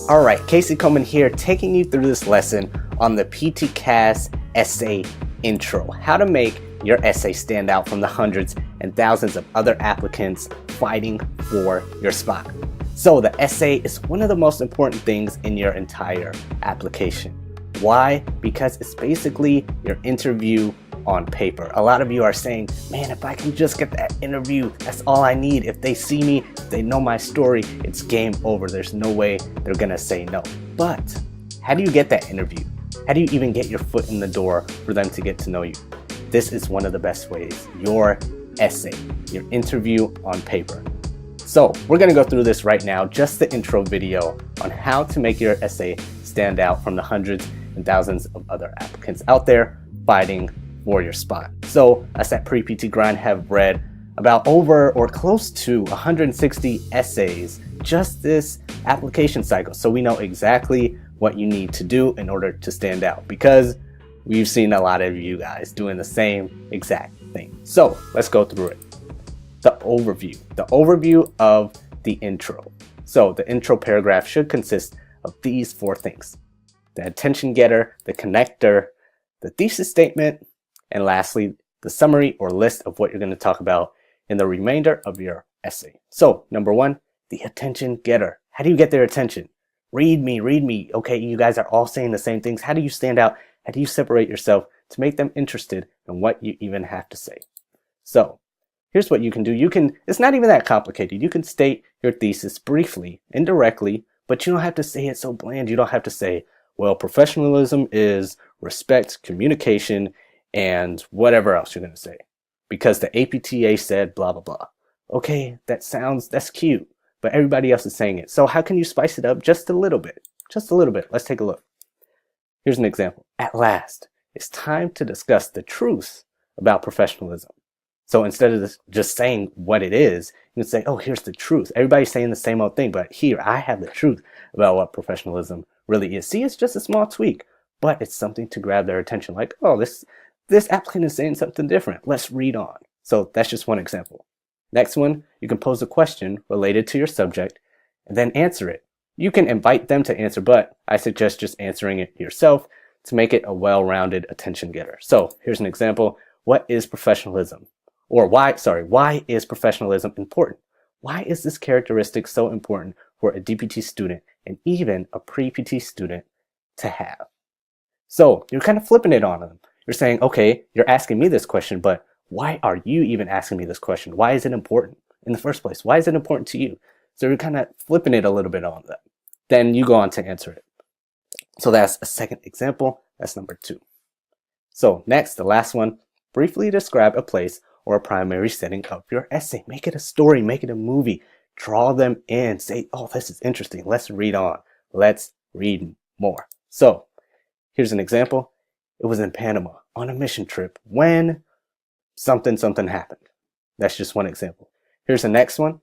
Alright, Casey Coleman here, taking you through this lesson on the PTCAS essay intro. How to make your essay stand out from the hundreds and thousands of other applicants fighting for your spot. So the essay is one of the most important things in your entire application. Why? Because it's basically your interview on paper. A lot of you are saying, man, if I can just get that interview, that's all I need. If they see me, if they know my story, it's game over. There's no way they're gonna say no. But how do you get that interview? How do you even get your foot in the door for them to get to know you? This is one of the best ways, your essay, your interview on paper. So we're gonna go through this right now, just the intro video on how to make your essay stand out from the hundreds and thousands of other applicants out there fighting for your spot. So us at Pre-PT Grind have read about over or close to 160 essays just this application cycle. So we know exactly what you need to do in order to stand out, because we've seen a lot of you guys doing the same exact thing. So let's go through it. The overview of the intro. So the intro paragraph should consist of these four things: the attention getter, the connector, the thesis statement, and lastly, the summary or list of what you're going to talk about in the remainder of your essay. So number one, the attention getter. How do you get their attention? Read me. Okay, you guys are all saying the same things. How do you stand out? How do you separate yourself to make them interested in what you even have to say? So here's what you can do. It's not even that complicated. You can state your thesis briefly, indirectly, but you don't have to say it so bland. You don't have to say, well, professionalism is respect, communication, and whatever else you're going to say, because the APTA said blah, blah, blah. Okay, that's cute, but everybody else is saying it. So how can you spice it up just a little bit? Just a little bit. Let's take a look. Here's an example. At last, it's time to discuss the truth about professionalism. So instead of just saying what it is, you can say, oh, here's the truth. Everybody's saying the same old thing, but here I have the truth about what professionalism really is. See, it's just a small tweak, but it's something to grab their attention. Like, oh, this applicant is saying something different. Let's read on. So that's just one example. Next one, you can pose a question related to your subject and then answer it. You can invite them to answer, but I suggest just answering it yourself to make it a well-rounded attention getter. So here's an example. What is professionalism? Or why is professionalism important? Why is this characteristic so important for a DPT student and even a pre-PT student to have? So you're kind of flipping it on them. You're saying, okay, you're asking me this question, but why are you even asking me this question? Why is it important in the first place? Why is it important to you? So you're kind of flipping it a little bit on them. Then you go on to answer it. So that's a second example. That's number two. So next, the last one, briefly describe a place or a primary setting of your essay. Make it a story, make it a movie. Draw them in. Say, oh, this is interesting. Let's read on. Let's read more. So here's an example. It was in Panama on a mission trip when something happened. That's just one example. Here's the next one.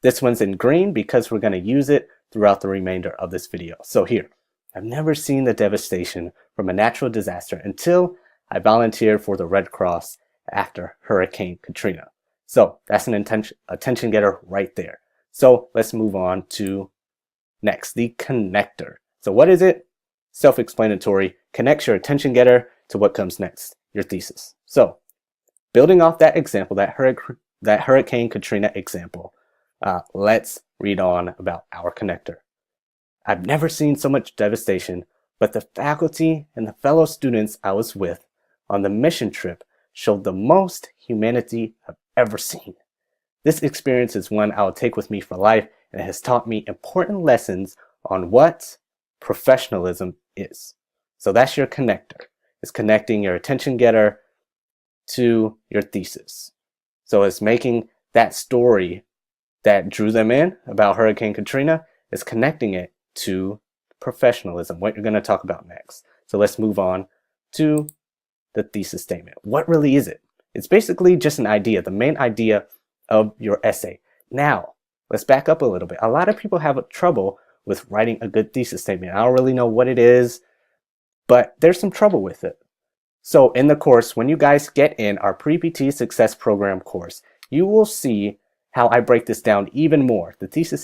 This one's in green because we're going to use it throughout the remainder of this video. So here, I've never seen the devastation from a natural disaster until I volunteered for the Red Cross after Hurricane Katrina. So that's an attention getter right there. So let's move on to next, the connector. So what is it? Self-explanatory. Connects your attention getter to what comes next, your thesis. So building off that example, that Hurricane Katrina example, let's read on about our connector. I've never seen so much devastation, but the faculty and the fellow students I was with on the mission trip showed the most humanity I've ever seen. This experience is one I will take with me for life, and it has taught me important lessons on what professionalism is. So that's your connector. It's connecting your attention getter to your thesis. So it's making that story that drew them in about Hurricane Katrina, is connecting it to professionalism, what you're going to talk about next. So let's move on to the thesis statement. What really is it? It's basically just an idea, the main idea of your essay. Now, let's back up a little bit. A lot of people have trouble with writing a good thesis statement. I don't really know what it is, but there's some trouble with it. So in the course, when you guys get in our Pre-PT Success Program course, you will see how I break this down even more. The thesis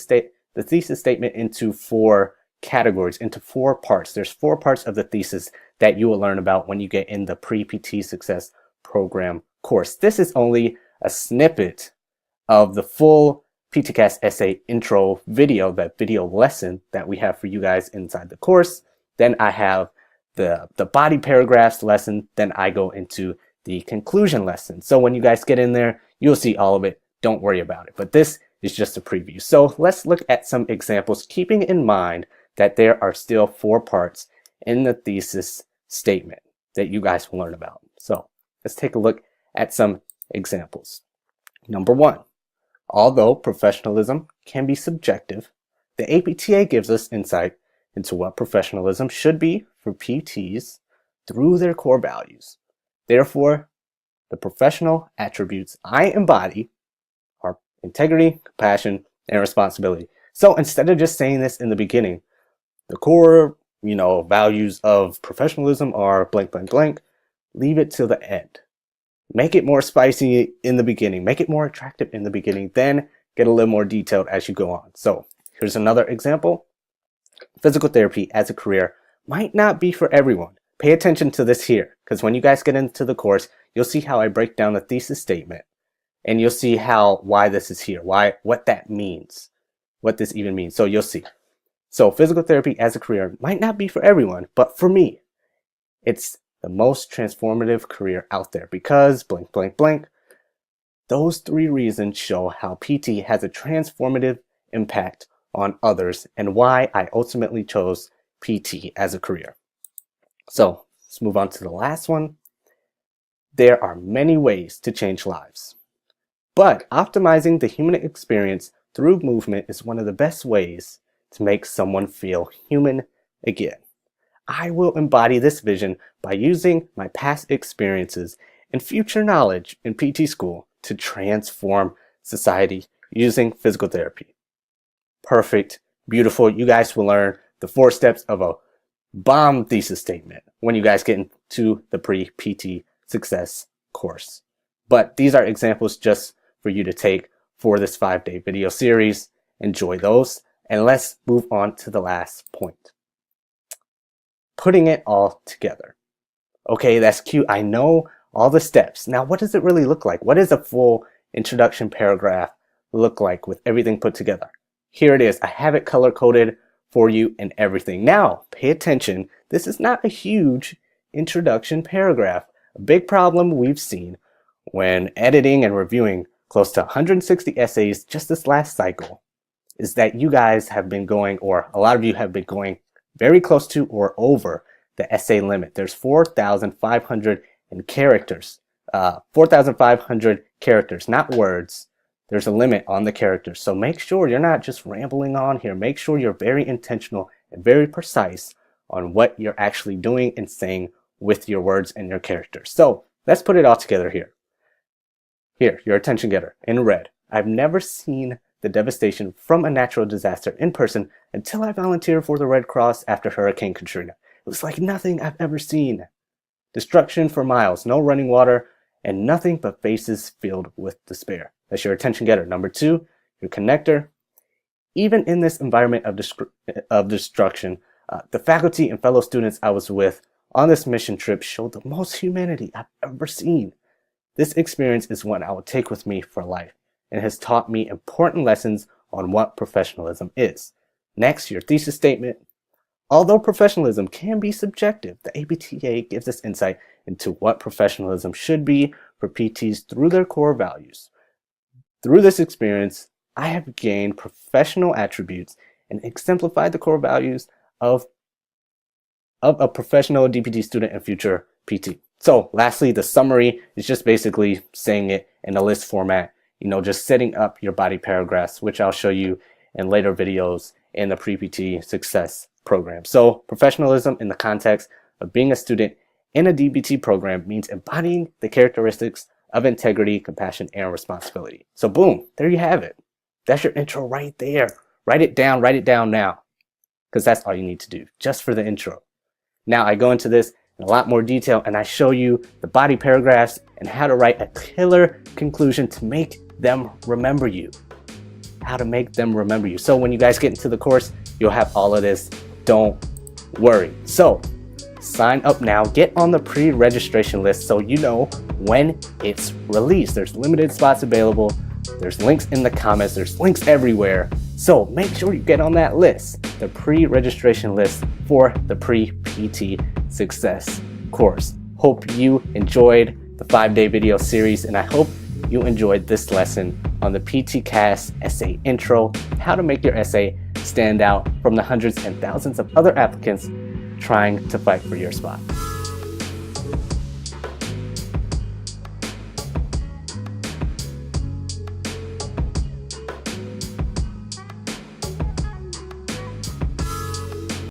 statement into 4 categories into 4 parts. There's 4 parts of the thesis that you will learn about when you get in the Pre-PT Success Program course. This is only a snippet of the full PTCAS essay intro video, that video lesson that we have for you guys inside the course. Then I have the body paragraphs lesson. Then I go into the conclusion lesson. So when you guys get in there, you'll see all of it. Don't worry about it. But this is just a preview. So let's look at some examples, keeping in mind that there are still 4 parts in the thesis statement that you guys will learn about. So let's take a look at some examples. Number 1, although professionalism can be subjective, the APTA gives us insight into what professionalism should be for PTs through their core values. Therefore, the professional attributes I embody are integrity, compassion, and responsibility. So instead of just saying this in the beginning, the core, values of professionalism are blank, blank, blank, leave it till the end. Make it more spicy in the beginning. Make it more attractive in the beginning. Then get a little more detailed as you go on. So here's another example. Physical therapy as a career might not be for everyone. Pay attention to this here, because when you guys get into the course, you'll see how I break down the thesis statement, and you'll see why this is here, what that means, what this even means. So you'll see. So physical therapy as a career might not be for everyone, but for me, it's the most transformative career out there because blank, blank, blank. Those 3 reasons show how PT has a transformative impact on others and why I ultimately chose PT as a career. So let's move on to the last one. There are many ways to change lives, but optimizing the human experience through movement is one of the best ways to make someone feel human again. I will embody this vision by using my past experiences and future knowledge in PT school to transform society using physical therapy. Perfect, beautiful. You guys will learn the 4 steps of a bomb thesis statement when you guys get into the Pre-PT Success course. But these are examples just for you to take for this 5-day video series. Enjoy those. And let's move on to the last point. Putting it all together. Okay, that's cute. I know all the steps. Now, what does it really look like? What does a full introduction paragraph look like with everything put together? Here it is. I have it color-coded for you and everything. Now, pay attention. This is not a huge introduction paragraph. A big problem we've seen when editing and reviewing close to 160 essays just this last cycle is that you guys have been going, or a lot of you have been going very close to or over the essay limit. There's 4,500 characters, 4,500 characters, not words. There's a limit on the characters. So make sure you're not just rambling on here. Make sure you're very intentional and very precise on what you're actually doing and saying with your words and your characters. So let's put it all together here. Here, your attention getter in red. I've never seen the devastation from a natural disaster in person until I volunteered for the Red Cross after Hurricane Katrina. It was like nothing I've ever seen. Destruction for miles, no running water, and nothing but faces filled with despair. That's your attention getter. Number 2, your connector. Even in this environment of destruction, the faculty and fellow students I was with on this mission trip showed the most humanity I've ever seen. This experience is one I will take with me for life and has taught me important lessons on what professionalism is. Next, your thesis statement. Although professionalism can be subjective, the APTA gives us insight into what professionalism should be for PTs through their core values. Through this experience, I have gained professional attributes and exemplified the core values of a professional DPT student and future PT. So lastly, the summary is just basically saying it in a list format, just setting up your body paragraphs, which I'll show you in later videos in the Pre-PT Success program. So professionalism in the context of being a student in a DPT program means embodying the characteristics of integrity, compassion, and responsibility. So boom, there you have it. That's your intro right there. Write it down now, because that's all you need to do just for the intro. Now I go into this in a lot more detail and I show you the body paragraphs and how to write a killer conclusion to make them remember you. How to make them remember you. So when you guys get into the course, you'll have all of this don't worry. So sign up now, get on the pre-registration list so you know when it's released. There's limited spots available. There's links in the comments. There's links everywhere. So make sure you get on that list, the pre-registration list for the Pre-PT Success course. Hope you enjoyed the 5-day video series, and I hope you enjoyed this lesson on the PTCAS essay intro, how to make your essay stand out from the hundreds and thousands of other applicants trying to fight for your spot.